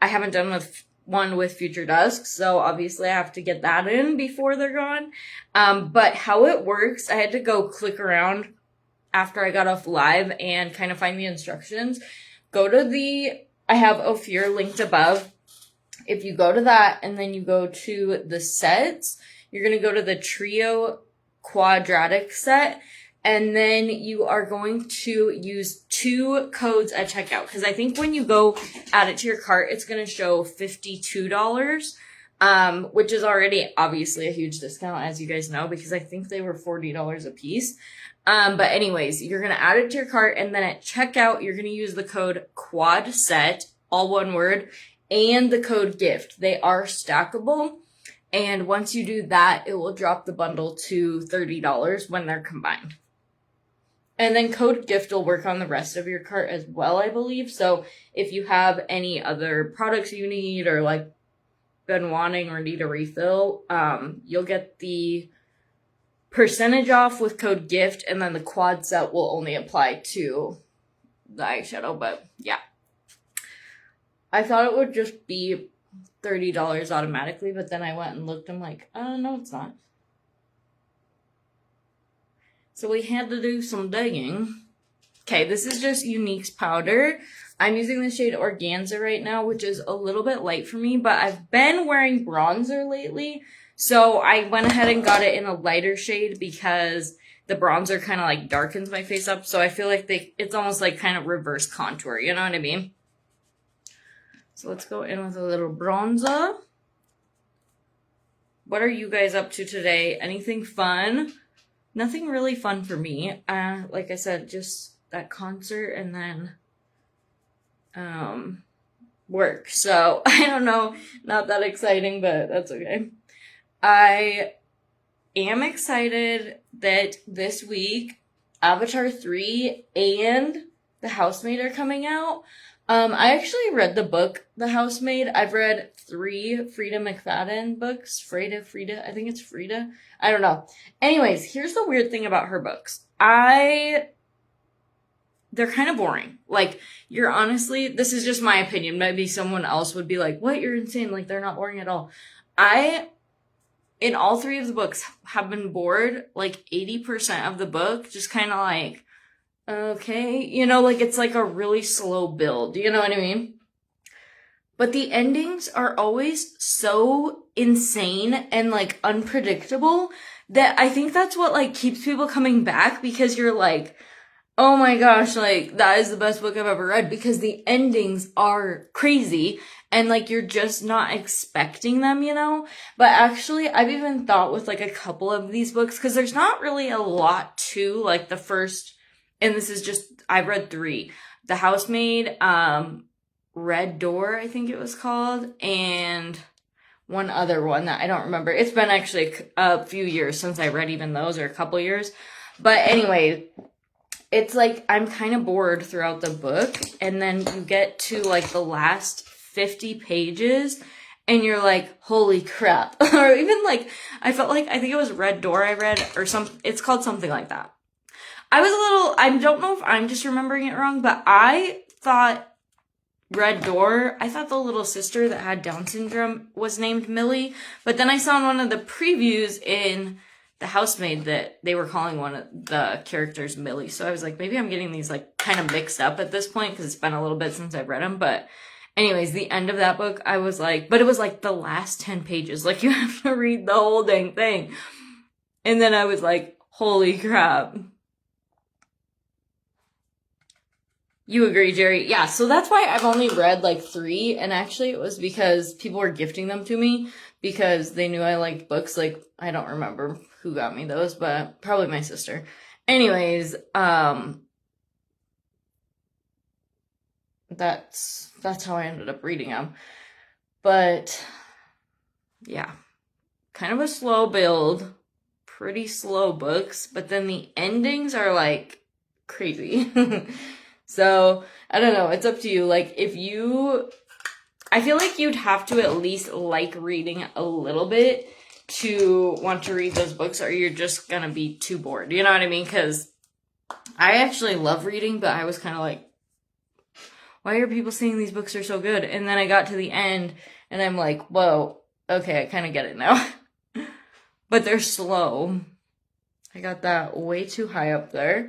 I haven't done one with Future Dusk, so obviously I have to get that in before they're gone. But how it works, I had to go click around after I got off live and kind of find the instructions. I have Ophir linked above. If you go to that and then you go to the sets, you're going to go to the trio quadratic set, and then you are going to use 2 codes at checkout. Because I think when you go add it to your cart, it's going to show $52, which is already obviously a huge discount, as you guys know, because I think they were $40 a piece. But anyways, you're going to add it to your cart, and then at checkout, you're going to use the code QUADSET, all one word, and the code GIFT. They are stackable. And once you do that, it will drop the bundle to $30 when they're combined. And then code GIFT will work on the rest of your cart as well, I believe. So if you have any other products you need or like been wanting or need a refill, you'll get the percentage off with code GIFT, and then the quad set will only apply to the eyeshadow. But yeah, I thought it would just be $30 automatically, but then I went and looked. I'm like, no, it's not. So we had to do some digging. Okay, this is just Unique's powder. I'm using the shade Organza right now, which is a little bit light for me, but I've been wearing bronzer lately. So I went ahead and got it in a lighter shade because the bronzer kind of like darkens my face up. So I feel like it's almost like kind of reverse contour. You know what I mean? So let's go in with a little bronzer. What are you guys up to today? Anything fun? Nothing really fun for me. Like I said, just that concert and then work. So I don't know, not that exciting, but that's okay. I am excited that this week Avatar 3 and The Housemaid are coming out. I actually read the book, The Housemaid. I've read 3 Frida McFadden books. Frida, I think it's Frida. I don't know. Anyways, here's the weird thing about her books. They're kind of boring. Like, this is just my opinion. Maybe someone else would be like, what? You're insane. Like, they're not boring at all. In all 3 of the books, have been bored, like 80% of the book, just kind of like, okay, you know, like it's like a really slow build, you know what I mean? But the endings are always so insane and like unpredictable that I think that's what like keeps people coming back, because you're like, oh my gosh, like that is the best book I've ever read, because the endings are crazy and like you're just not expecting them, you know? But actually, I've even thought with like a couple of these books, because there's not really a lot to like the first. And this is just, I've read 3. The Housemaid, Red Door, I think it was called, and one other one that I don't remember. It's been actually a few years since I read even those, or a couple years. But anyway, it's like I'm kind of bored throughout the book, and then you get to like the last 50 pages, and you're like, holy crap. Or even like, I think it was Red Door I read, or it's called something like that. I don't know if I'm just remembering it wrong, but I thought Red Door, I thought the little sister that had Down syndrome was named Millie, but then I saw in one of the previews in The Housemaid that they were calling one of the characters Millie, so I was like, maybe I'm getting these like kind of mixed up at this point, because it's been a little bit since I've read them, but anyways, the end of that book, I was like, but it was like the last 10 pages, like you have to read the whole dang thing, and then I was like, holy crap. You agree, Jerry? Yeah, so that's why I've only read like 3, and actually it was because people were gifting them to me because they knew I liked books. Like, I don't remember who got me those, but probably my sister. Anyways, that's how I ended up reading them. But yeah, kind of a slow build, pretty slow books, but then the endings are like crazy. So, I don't know, it's up to you. Like, I feel like you'd have to at least like reading a little bit to want to read those books, or you're just gonna be too bored. You know what I mean? Because I actually love reading, but I was kind of like, why are people saying these books are so good? And then I got to the end and I'm like, whoa, okay, I kind of get it now. But they're slow. I got that way too high up there.